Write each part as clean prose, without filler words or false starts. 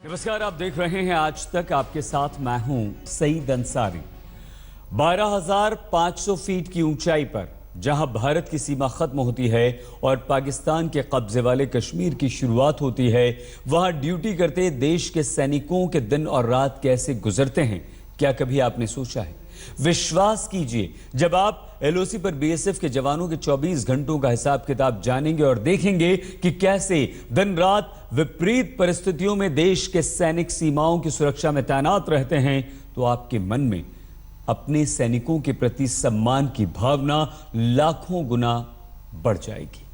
नमस्कार, आप देख रहे हैं आज तक। आपके साथ मैं हूं सईद अंसारी। 12,500 फीट की ऊंचाई पर जहां भारत की सीमा खत्म होती है और पाकिस्तान के कब्जे वाले कश्मीर की शुरुआत होती है, वहां ड्यूटी करते देश के सैनिकों के दिन और रात कैसे गुजरते हैं, क्या कभी आपने सोचा है? विश्वास कीजिए, जब आप एलओसी पर बीएसएफ के जवानों के 24 घंटों का हिसाब किताब जानेंगे और देखेंगे कि कैसे दिन रात विपरीत परिस्थितियों में देश के सैनिक सीमाओं की सुरक्षा में तैनात रहते हैं, तो आपके मन में अपने सैनिकों के प्रति सम्मान की भावना लाखों गुना बढ़ जाएगी।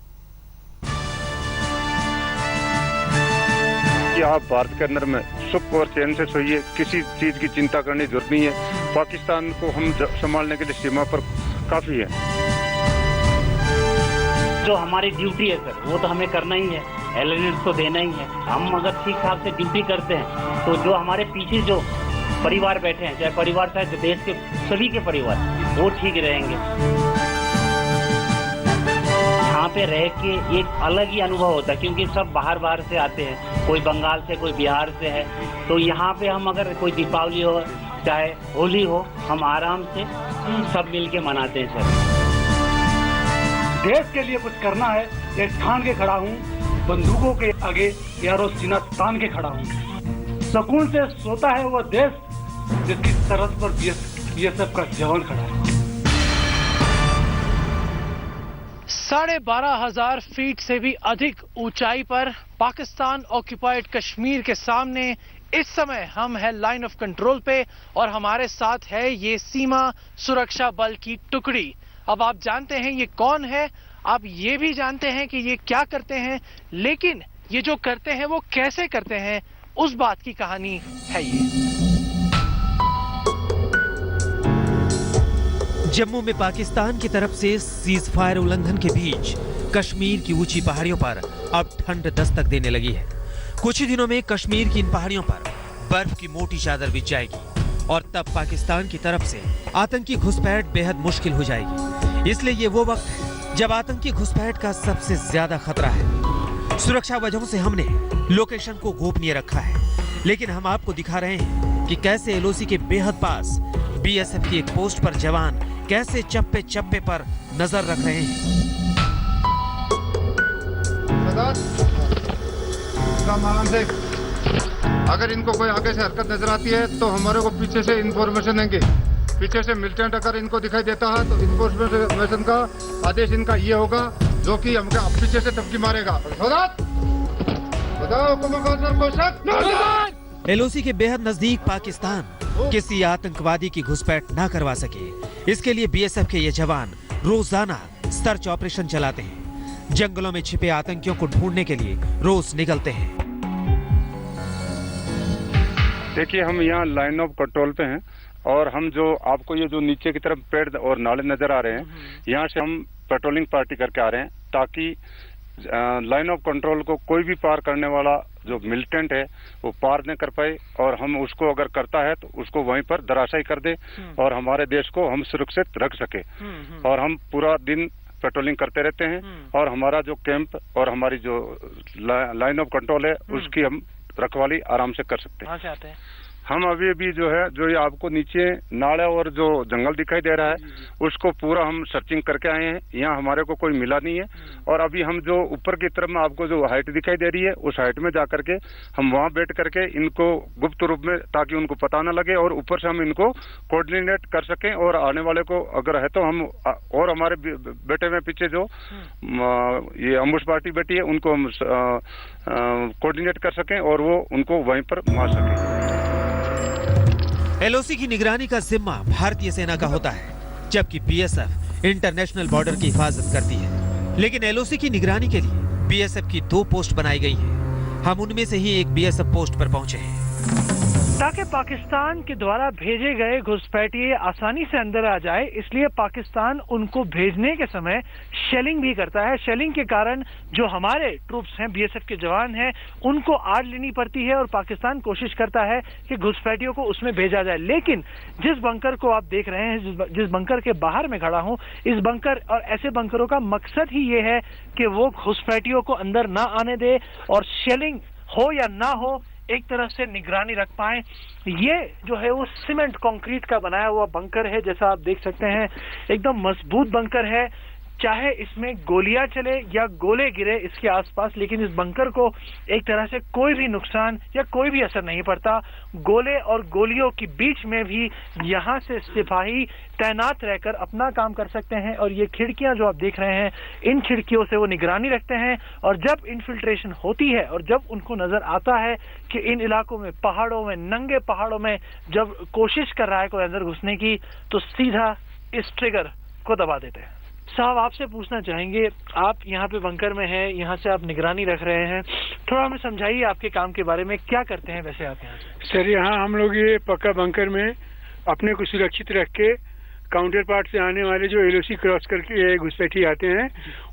कि आप भारत के अंदर में सुख और चैन से सोइए, किसी चीज की चिंता करने की जरूरत नहीं है। पाकिस्तान को हम संभालने के लिए सीमा पर काफी है। जो हमारी ड्यूटी है सर, वो तो हमें करना ही है, एलिमेंट्स तो देना ही है। हम अगर ठीक ठाक से ड्यूटी करते हैं तो जो हमारे पीछे जो परिवार बैठे हैं, चाहे परिवार चाहे देश के सभी के परिवार, वो ठीक रहेंगे। यहाँ पे रह के एक अलग ही अनुभव होता है, क्योंकि सब बाहर से आते हैं, कोई बंगाल से, कोई बिहार से है। तो यहाँ पे हम अगर कोई दीपावली हो चाहे होली हो, हम आराम से सब मिलके मनाते हैं सर। देश के लिए कुछ करना है, एक ठान के खड़ा हूँ, बंदूकों के आगे यारो सीना तान के खड़ा हूँ। सुकून से सोता है वो देश जिसकी सरहद पर बीएसएफ का जवान खड़ा है। 12,500 फीट से भी अधिक ऊंचाई पर पाकिस्तान ऑक्युपाइड कश्मीर के सामने इस समय हम हैं लाइन ऑफ कंट्रोल पे, और हमारे साथ है ये सीमा सुरक्षा बल की टुकड़ी। अब आप जानते हैं ये कौन है, आप ये भी जानते हैं कि ये क्या करते हैं, लेकिन ये जो करते हैं वो कैसे करते हैं, उस बात की कहानी है ये। जम्मू में पाकिस्तान की तरफ से सीज फायर उल्लंघन के बीच कश्मीर की ऊंची पहाड़ियों पर अब ठंड दस्तक देने लगी है। कुछ ही दिनों में कश्मीर की इन पहाड़ियों पर बर्फ की मोटी चादर बिछ जाएगी और तब पाकिस्तान की तरफ से आतंकी घुसपैठ बेहद मुश्किल हो जाएगी। इसलिए ये वो वक्त है जब आतंकी घुसपैठ का सबसे ज्यादा खतरा है। सुरक्षा वजहों से हमने लोकेशन को गोपनीय रखा है, लेकिन हम आपको दिखा रहे हैं कि कैसे एलओसी के बेहद पास बीएसएफ की एक पोस्ट पर जवान कैसे चप्पे चप्पे पर नजर रख रहे हैं। अगर इनको कोई आगे से हरकत नजर आती है तो हमारे को पीछे से इंफॉर्मेशन देंगे। पीछे से मिलिटेंट अगर इनको दिखाई देता है तो इंफॉर्मेशन का आदेश इनका ये होगा, जो कि हमको पीछे से टपकी मारेगा। एलओसी के बेहद नजदीक पाकिस्तान किसी आतंकवादी की घुसपैठ ना करवा सके, इसके लिए बीएसएफ के ये जवान रोजाना सर्च ऑपरेशन चलाते हैं। जंगलों में छिपे आतंकियों को ढूंढने के लिए रोज निकलते हैं। देखिए, हम यहाँ लाइन ऑफ कंट्रोल पे हैं और हम जो आपको ये जो नीचे की तरफ पेड़ और नाले नजर आ रहे हैं, यहाँ से हम पेट्रोलिंग पार्टी करके आ रहे हैं, ताकि लाइन ऑफ कंट्रोल को कोई भी पार करने वाला जो मिलिटेंट है वो पार न कर पाए, और हम उसको अगर करता है तो उसको वहीं पर धराशायी कर दे और हमारे देश को हम सुरक्षित रख सके। और हम पूरा दिन पेट्रोलिंग करते रहते हैं और हमारा जो कैंप और हमारी जो लाइन ऑफ कंट्रोल है उसकी हम रखवाली आराम से कर सकते हैं। हम अभी जो है, जो ये आपको नीचे नाला और जो जंगल दिखाई दे रहा है, उसको पूरा हम सर्चिंग करके आए हैं। यहाँ हमारे को कोई मिला नहीं है। और अभी हम जो ऊपर की तरफ में आपको जो हाइट दिखाई दे रही है, उस हाइट में जा करके हम वहाँ बैठ करके इनको गुप्त रूप में, ताकि उनको पता न लगे, और ऊपर से हम इनको कोऑर्डिनेट कर सकें, और आने वाले को अगर है तो हम और हमारे बेटे में पीछे जो ये अम्बुश पार्टी बैठी है उनको हम कोऑर्डिनेट कर सकें और वो उनको वहीं पर मार सकें। एलओसी की निगरानी का जिम्मा भारतीय सेना का होता है, जबकि बीएसएफ इंटरनेशनल बॉर्डर की हिफाजत करती है। लेकिन एलओसी की निगरानी के लिए बीएसएफ की 2 पोस्ट बनाई गई है। हम उनमें से ही एक बीएसएफ पोस्ट पर पहुंचे हैं, ताकि पाकिस्तान के द्वारा भेजे गए घुसपैठिए आसानी से अंदर आ जाए, इसलिए पाकिस्तान उनको भेजने के समय शेलिंग भी करता है। शेलिंग के कारण जो हमारे ट्रूप्स हैं, बीएसएफ के जवान हैं, उनको आड़ लेनी पड़ती है और पाकिस्तान कोशिश करता है कि घुसपैठियों को उसमें भेजा जाए। लेकिन जिस बंकर को आप देख रहे हैं, जिस बंकर के बाहर में खड़ा हूं, इस बंकर और ऐसे बंकरों का मकसद ही ये है कि वो घुसपैठियों को अंदर ना आने दे, और शेलिंग हो या ना हो, एक तरह से निगरानी रख पाए। ये जो है वो सीमेंट कंक्रीट का बनाया हुआ बंकर है, जैसा आप देख सकते हैं एकदम मजबूत बंकर है। चाहे इसमें गोलियां चले या गोले गिरे इसके आसपास, लेकिन इस बंकर को एक तरह से कोई भी नुकसान या कोई भी असर नहीं पड़ता। गोले और गोलियों के बीच में भी यहाँ से सिपाही तैनात रहकर अपना काम कर सकते हैं। और ये खिड़कियां जो आप देख रहे हैं, इन खिड़कियों से वो निगरानी रखते हैं। और जब इन्फिल्ट्रेशन होती है और जब उनको नजर आता है कि इन इलाकों में, पहाड़ों में, नंगे पहाड़ों में जब कोशिश कर रहा है कोई अंदर घुसने की, तो सीधा इस ट्रिगर को दबा देते हैं। साहब, आपसे पूछना चाहेंगे, आप यहाँ पे बंकर में हैं, यहाँ से आप निगरानी रख रहे हैं, थोड़ा हमें समझाइए आपके काम के बारे में, क्या करते हैं वैसे आप यहाँ से? सर, यहाँ हम लोग ये पक्का बंकर में अपने को सुरक्षित रख के काउंटर पार्ट से आने वाले जो एलओसी क्रॉस करके घुसपैठी आते हैं,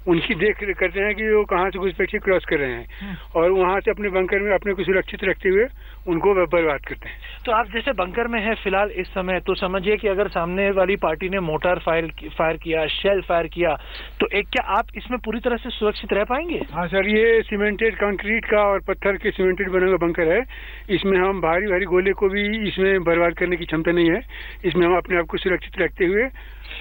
उनकी देख रेख करते हैं कि वो कहाँ से घुसपैठी क्रॉस कर रहे हैं, और वहाँ से अपने बंकर में अपने को सुरक्षित रखते हुए उनको बर्बाद करते हैं। तो आप जैसे बंकर में हैं फिलहाल इस समय, तो समझिए कि अगर सामने वाली पार्टी ने मोटार फायर किया, शेल फायर किया, तो क्या आप इसमें पूरी तरह से सुरक्षित रह पाएंगे? हाँ सर, ये सीमेंटेड कंक्रीट का और पत्थर के सीमेंटेड बना हुआ बंकर है। इसमें हम भारी भारी गोले को भी इसमें बर्बाद करने की क्षमता नहीं है। इसमें हम अपने आप को सुरक्षित रखते हुए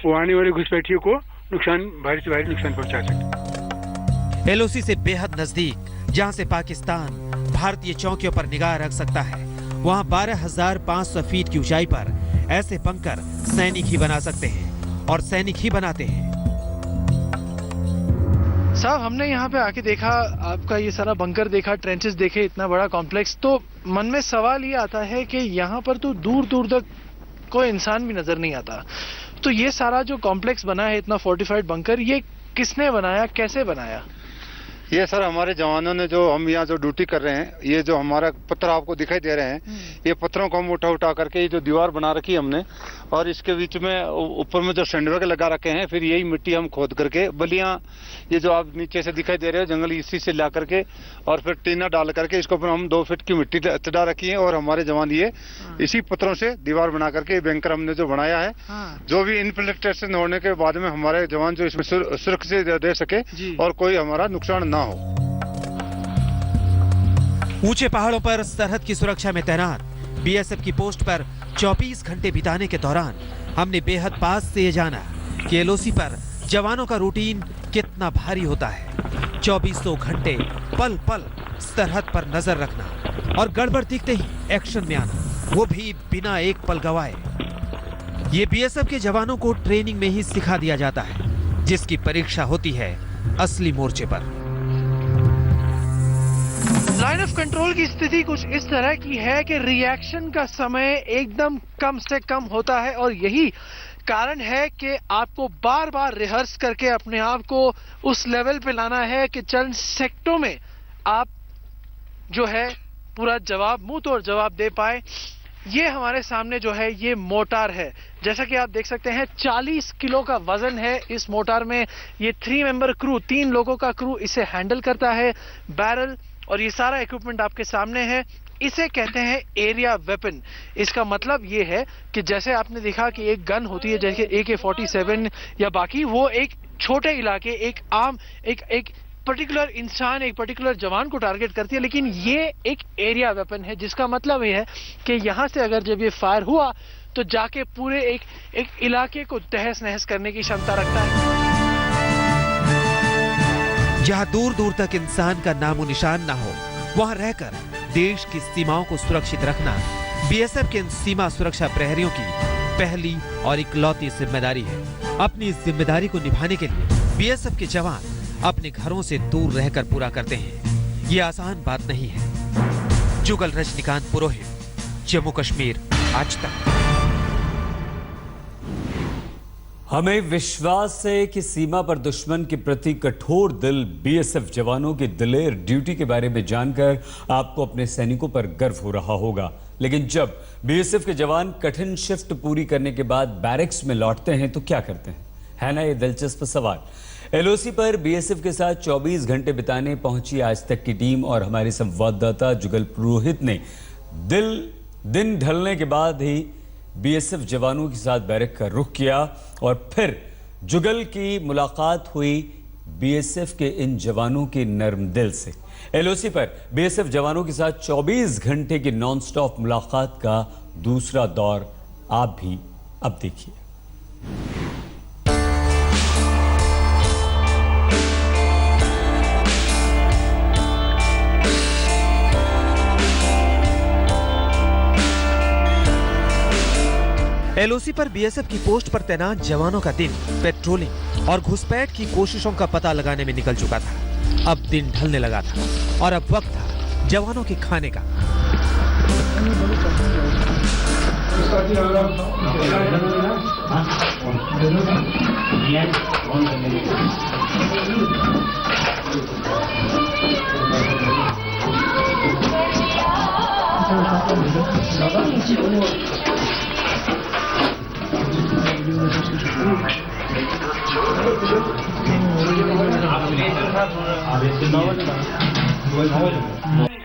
वो आने वाले घुसपैठियों को भारी से भारी नुकसान पहुंचा सकते। एलओसी से बेहद नजदीक, जहां से पाकिस्तान भारतीय चौकियों पर निगाह रख सकता है, वहां 12,500 फीट की ऊंचाई पर ऐसे बंकर सैनिक ही बना सकते हैं और सैनिक ही बनाते हैं। साहब, हमने यहाँ पे आके देखा, आपका ये सारा बंकर देखा, ट्रेंचेस देखे, इतना बड़ा कॉम्प्लेक्स, तो मन में सवाल ये आता है कि यहाँ पर तो दूर दूर तक कोई इंसान भी नजर नहीं आता। तो ये सारा जो कॉम्प्लेक्स बना है, इतना फोर्टिफाइड बंकर, ये किसने बनाया, कैसे बनाया? ये सर हमारे जवानों ने, जो हम यहाँ जो ड्यूटी कर रहे हैं, ये जो हमारा पत्थर आपको दिखाई दे रहे हैं, ये पत्थरों को हम उठा उठा करके ये जो दीवार बना रखी है हमने, और इसके बीच में ऊपर में जो सैंडवर्क लगा रखे हैं, फिर यही मिट्टी हम खोद करके बलियां, ये जो आप नीचे से दिखाई दे रहे हो जंगल, इसी से ला करके और फिर टीना डाल करके इसको ऊपर हम 2 फीट की मिट्टी चढ़ा रखी है, और हमारे जवान ये इसी पत्थरों से दीवार बना करके बैंकर हमने जो बनाया है, जो भी इन्फिल्ट्रेशन होने के बाद में हमारे जवान जो इसमें सुरक्षित दे सके और कोई हमारा नुकसान ना हो। ऊंचे पहाड़ों पर सरहद की सुरक्षा में तैनात बीएसएफ की पोस्ट पर 24 घंटे बिताने के दौरान हमने बेहद पास से ये जाना कि एलओसी पर जवानों का रूटीन कितना भारी होता है। 2400 घंटे पल पल सरहद पर नजर रखना और गड़बड़ दिखते ही एक्शन में आना, वो भी बिना एक पल गवाए। ये बीएसएफ के जवानों को ट्रेनिंग में ही सिखा दिया जाता है, जिसकी परीक्षा होती है असली मोर्चे पर। लाइन ऑफ कंट्रोल की स्थिति कुछ इस तरह की है कि रिएक्शन का समय एकदम कम से कम होता है, और यही कारण है कि आपको बार बार रिहर्स करके अपने आप को उस लेवल पे लाना है कि चंद सेकंडों में आप जो है पूरा जवाब, मुंह तोड़ जवाब दे पाए। ये हमारे सामने जो है ये मोटार है, जैसा कि आप देख सकते हैं 40 किलो का वजन है इस मोटार में। ये 3 मेंबर क्रू, 3 लोगों का क्रू इसे हैंडल करता है। बैरल और ये सारा इक्विपमेंट आपके सामने है। इसे कहते हैं एरिया वेपन। इसका मतलब ये है कि जैसे आपने देखा कि एक गन होती है जैसे AK-47 या बाकी, वो एक छोटे इलाके, एक पर्टिकुलर इंसान, एक पर्टिकुलर जवान को टारगेट करती है, लेकिन ये एक एरिया वेपन है, जिसका मतलब ये है कि यहां से अगर जब ये फायर हुआ तो जाके पूरे एक इलाके को तहस नहस करने की क्षमता रखता है। जहां दूर दूर तक इंसान का नामो निशान ना हो, वहां रहकर देश की सीमाओं को सुरक्षित रखना बीएसएफ के इन सीमा सुरक्षा प्रहरियों की पहली और इकलौती जिम्मेदारी है। अपनी इस जिम्मेदारी को निभाने के लिए बीएसएफ के जवान अपने घरों से दूर रहकर पूरा करते हैं। ये आसान बात नहीं है। जुगल रजनीकांत पुरोहित, जम्मू कश्मीर, आज तक। हमें विश्वास है कि सीमा पर दुश्मन के प्रति कठोर दिल बीएसएफ जवानों की दिलेर ड्यूटी के बारे में जानकर आपको अपने सैनिकों पर गर्व हो रहा होगा। लेकिन जब बीएसएफ के जवान कठिन शिफ्ट पूरी करने के बाद बैरक्स में लौटते हैं तो क्या करते हैं, है ना ये दिलचस्प सवाल। एलओसी पर बीएसएफ के साथ 24 घंटे बिताने पहुंची आज तक की टीम और हमारे संवाददाता जुगल पुरोहित ने दिन ढलने के बाद ही बीएसएफ जवानों के साथ बैरक का रुख किया और फिर जुगल की मुलाकात हुई बीएसएफ के इन जवानों के नर्म दिल से। एलओसी पर बीएसएफ जवानों के साथ 24 घंटे की नॉनस्टॉप मुलाकात का दूसरा दौर आप भी अब देखिए। एलओसी पर बीएसएफ की पोस्ट पर तैनात जवानों का दिन पेट्रोलिंग और घुसपैठ की कोशिशों का पता लगाने में निकल चुका था। अब दिन ढलने लगा था और अब वक्त था जवानों के खाने का।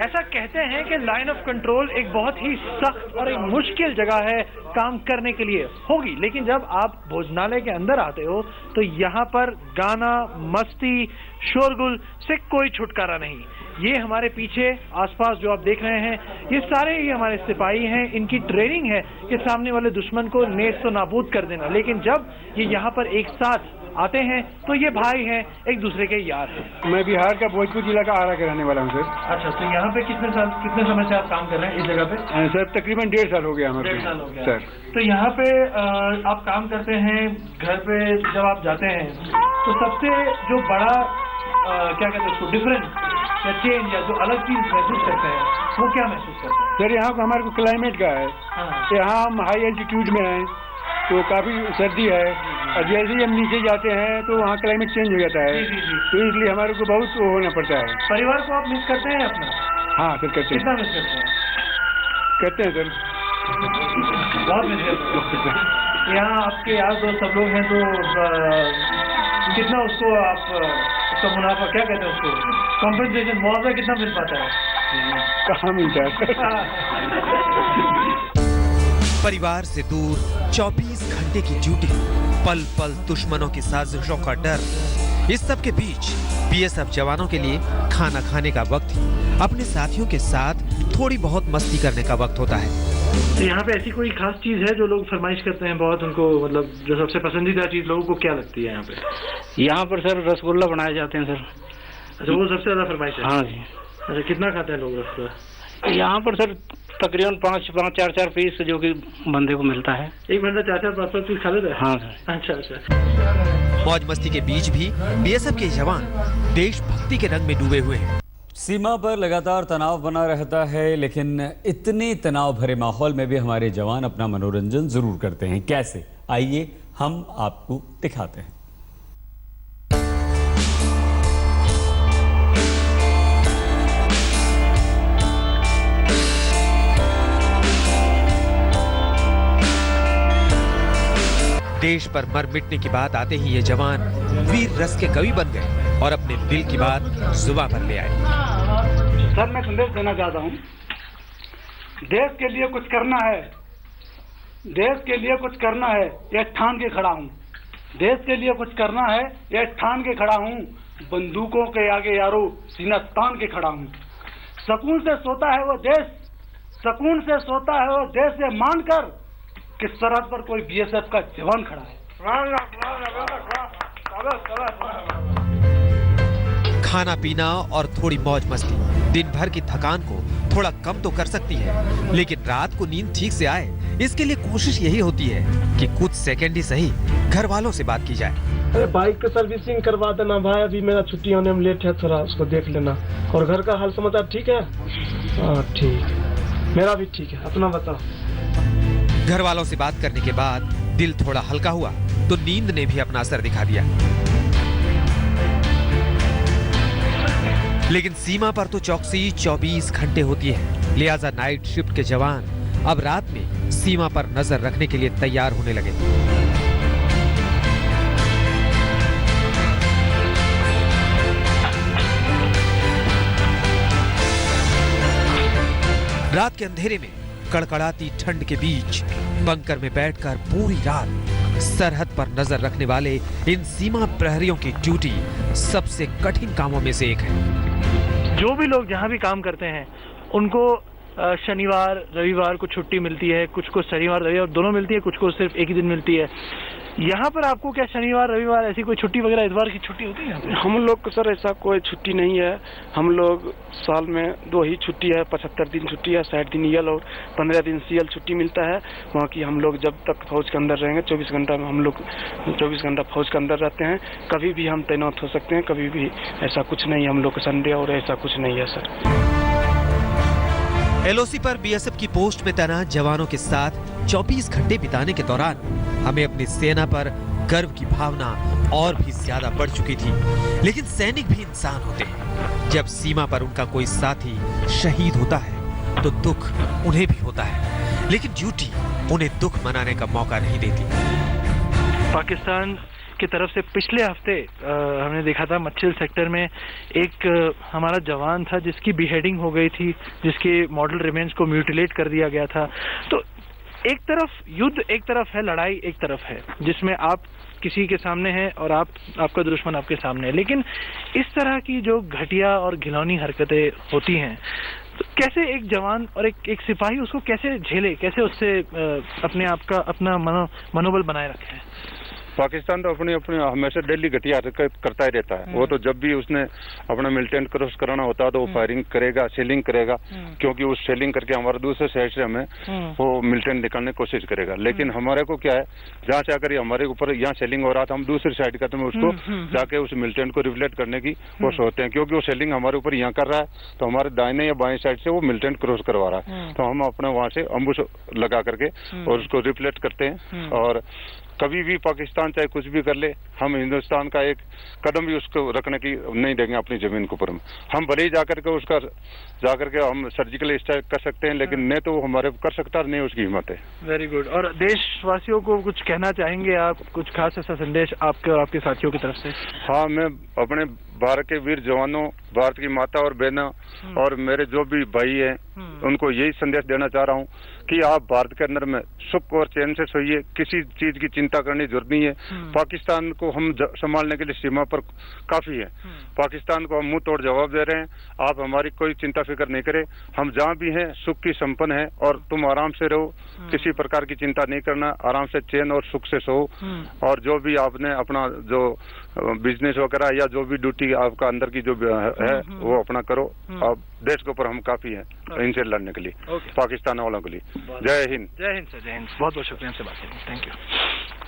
ऐसा कहते हैं कि लाइन ऑफ कंट्रोल एक बहुत ही सख्त और एक मुश्किल जगह है काम करने के लिए होगी, लेकिन जब आप भोजनालय के अंदर आते हो तो यहाँ पर गाना, मस्ती, शोरगुल से कोई छुटकारा नहीं। ये हमारे पीछे आसपास जो आप देख रहे हैं, ये सारे ही हमारे सिपाही हैं। इनकी ट्रेनिंग है कि सामने वाले दुश्मन को नेस्त नाबूद कर देना, लेकिन जब ये यहाँ पर एक साथ आते हैं तो ये भाई हैं, एक दूसरे के यार हैं। मैं बिहार का भोजपुर जिला का आरा के रहने वाला हूँ सर। अच्छा, तो यहाँ पे कितने समय से आप काम कर रहे हैं इस जगह पे? सर तकरीबन 1.5 साल हो गया हमारे। 1.5 साल हो गया सर। तो यहाँ पे आप काम करते हैं, घर पे जब आप जाते हैं तो सबसे जो बड़ा क्या कहते हैं उसको, डिफरेंस या चेंज या जो अलग चीज महसूस करते हैं वो क्या महसूस करते हैं? सर यहाँ हमारे को क्लाइमेट का है। यहाँ हम हाई एल्टीट्यूड में हैं तो काफी सर्दी है, और जैसे ही हम नीचे जाते हैं तो वहाँ क्लाइमेट चेंज हो जाता है। तो इसलिए हमारे को बहुत वो होना पड़ता है। परिवार को आप मिस करते हैं अपना? हाँ सर, करते हैं। कितना मिस करते हैं? करते हैं सर, बहुत मिस करते हैं। यहाँ आपके यार दोस्त सब लोग हैं तो कितना उसको आप उसका मुनाफा क्या कहते हैं उसको, कॉम्पेंसेशन, मुआवजा कितना मिल पाता है? कहाँ मिलता है? परिवार से दूर 24 घंटे की ड्यूटी, पल पल दुश्मनों की साजिशों का डर, इस सब के बीच बीएसएफ जवानों के लिए खाना खाने का वक्त ही अपने साथियों के साथ थोड़ी बहुत मस्ती करने का वक्त होता है। तो यहाँ पे ऐसी कोई खास चीज है जो लोग फरमाइश करते हैं बहुत, उनको मतलब जो सबसे पसंदीदा चीज लोगों को क्या लगती है यहाँ पे? यहाँ पर सर रसगुल्ला बनाए जाते हैं सर। अच्छा, वो सबसे ज्यादा फरमाइश है? हाँ जी। अच्छा, कितना खाते हैं लोग रसगुल्ला? यहाँ पर सर तकरीबन 5-4 पीस जो कि बंदे को मिलता है। एक बंदा 4-5 पीस खा लेता है? हाँ सर। अच्छा। मौज मस्ती के बीच भी बीएसएफ के जवान देशभक्ति के रंग में डूबे हुए हैं। सीमा पर लगातार तनाव बना रहता है, लेकिन इतने तनाव भरे माहौल में भी हमारे जवान अपना मनोरंजन जरूर करते हैं। कैसे, आइए हम आपको दिखाते हैं। देश पर मर मिटने की बात आते ही ये जवान वीर रस के कवि बन गए और अपने दिल की बात जुबान पर ले आए। सर, मैं संदेश देना चाहता हूँ, देश के लिए कुछ करना है, देश के लिए कुछ करना है, यह ठान के खड़ा हूँ। देश के लिए कुछ करना है, यह ठान के खड़ा हूँ। बंदूकों के आगे यारो सीना तान के खड़ा हूँ। सुकून से सोता है वो देश, सुकून से सोता है वो देश, ये मानकर कि सरहद पर कोई बीएसएफ का जवान खड़ा है। खाना पीना और थोड़ी मौज मस्ती दिन भर की थकान को थोड़ा कम तो कर सकती है, लेकिन रात को नींद ठीक से आए इसके लिए कोशिश यही होती है कि कुछ सेकंड ही सही घर वालों से बात की जाए। अरे बाइक का सर्विसिंग करवा देना भाई, अभी मेरा छुट्टी होने में लेट है, थोड़ा उसको देख लेना। और घर का हाल समाचार ठीक है? हाँ ठीक है, मेरा भी ठीक है, अपना बताओ। घर वालों से बात करने के बाद दिल थोड़ा हल्का हुआ तो नींद ने भी अपना असर दिखा दिया। लेकिन सीमा पर तो चौकसी 24 घंटे होती है, लिहाजा नाइट शिफ्ट के जवान अब रात में सीमा पर नजर रखने के लिए तैयार होने लगे। रात के अंधेरे में कड़कड़ाती ठंड के बीच बंकर में बैठकर पूरी रात सरहद पर नजर रखने वाले इन सीमा प्रहरियों की ड्यूटी सबसे कठिन कामों में से एक है। जो भी लोग जहाँ भी काम करते हैं उनको शनिवार रविवार को छुट्टी मिलती है, कुछ को शनिवार रविवार दोनों मिलती है, कुछ को सिर्फ एक ही दिन मिलती है। यहाँ पर आपको क्या शनिवार रविवार ऐसी कोई छुट्टी वगैरह इतवार की छुट्टी होती है? हम लोग को सर ऐसा कोई छुट्टी नहीं है। हम लोग साल में 2 ही छुट्टी है, 75 दिन छुट्टी है, 60 दिन यल और 15 दिन CL छुट्टी मिलता है। वहाँ की हम लोग जब तक फौज के अंदर रहेंगे 24 घंटा में हम लोग 24 घंटा फौज के अंदर रहते हैं। कभी भी हम तैनात हो सकते हैं, कभी भी ऐसा कुछ नहीं। हम लोग को संडे और ऐसा कुछ नहीं है सर। LOC पर BSF की पोस्ट में तैनात जवानों के साथ 24 घंटे बिताने के दौरान हमें अपनी सेना पर गर्व की भावना और भी ज्यादा बढ़ चुकी थी। लेकिन सैनिक भी इंसान होते हैं। जब सीमा पर उनका कोई साथी शहीद होता है तो दुख उन्हें भी होता है, लेकिन ड्यूटी उन्हें दुख मनाने का मौका नहीं देती। पाकिस्तान की तरफ से पिछले हफ्ते हमने देखा था मच्छिल सेक्टर में एक हमारा जवान था जिसकी बीहेडिंग हो गई थी, जिसके मॉडल रिमेन्स को म्यूटिलेट कर दिया गया था। तो एक तरफ युद्ध एक तरफ है, लड़ाई एक तरफ है, जिसमें आप किसी के सामने हैं और आपका दुश्मन आपके सामने है। लेकिन इस तरह की जो घटिया और घिनौनी हरकतें होती हैं, तो कैसे एक जवान और एक सिपाही उसको कैसे झेले, कैसे उससे अपने आप का अपना मनोबल बनाए रखे? पाकिस्तान तो अपनी हमेशा डेली घटिया हरकत करता ही रहता है। वो तो जब भी उसने अपना मिलिटेंट क्रॉस कराना होता है तो वो फायरिंग करेगा, सेलिंग करेगा, क्योंकि वो सेलिंग करके हमारे दूसरे साइड से हमें वो मिलिटेंट निकालने की कोशिश करेगा। लेकिन हमारे को क्या है, जहाँ से आकर हमारे ऊपर यहाँ सेलिंग हो रहा था, हम दूसरी साइड का तो उसको जाके उस मिलिटेंट को रिफ्लेक्ट करने की कोशिश होते हैं, क्योंकि वो सेलिंग हमारे ऊपर यहाँ कर रहा है तो हमारे दाहिने या बाएं साइड से वो मिलिटेंट क्रॉस करवा रहा है। तो हम अपने वहाँ से अम्बुश लगा करके और उसको रिफ्लेक्ट करते हैं। और कभी भी पाकिस्तान चाहे कुछ भी कर ले, हम हिंदुस्तान का एक कदम भी उसको रखने की नहीं देंगे अपनी जमीन के ऊपर। हम भले ही जाकर के हम सर्जिकल स्ट्राइक कर सकते हैं, लेकिन नहीं तो वो हमारे कर सकता, नहीं उसकी हिम्मत है। Very good. और देशवासियों को कुछ कहना चाहेंगे आप, कुछ खास ऐसा संदेश आपके और आपके साथियों की तरफ से? हाँ, मैं अपने भारत के वीर जवानों, भारत की माता और बहनों और मेरे जो भी भाई हैं उनको यही संदेश देना चाह रहा हूँ कि आप भारत के अंदर में सुख और चैन से सोइए, किसी चीज की चिंता करने की जरूरत नहीं है। पाकिस्तान को हम संभालने के लिए सीमा पर काफी है। पाकिस्तान को हम मुंह तोड़ जवाब दे रहे हैं। आप हमारी कोई चिंता फिक्र नहीं करें, हम जहाँ भी हैं सुख की संपन्न है और तुम आराम से रहो, किसी प्रकार की चिंता नहीं करना, आराम से चैन और सुख से सो। और जो भी आपने अपना जो बिजनेस वगैरह या जो भी ड्यूटी आपका अंदर की जो है वो अपना करो। आप देश के ऊपर हम काफी हैं इनसे लड़ने के लिए, पाकिस्तान वालों के लिए। जय हिंद। जय हिंद सर, जय हिंद। बहुत बहुत शुक्रिया आपसे बात करने। Thank you.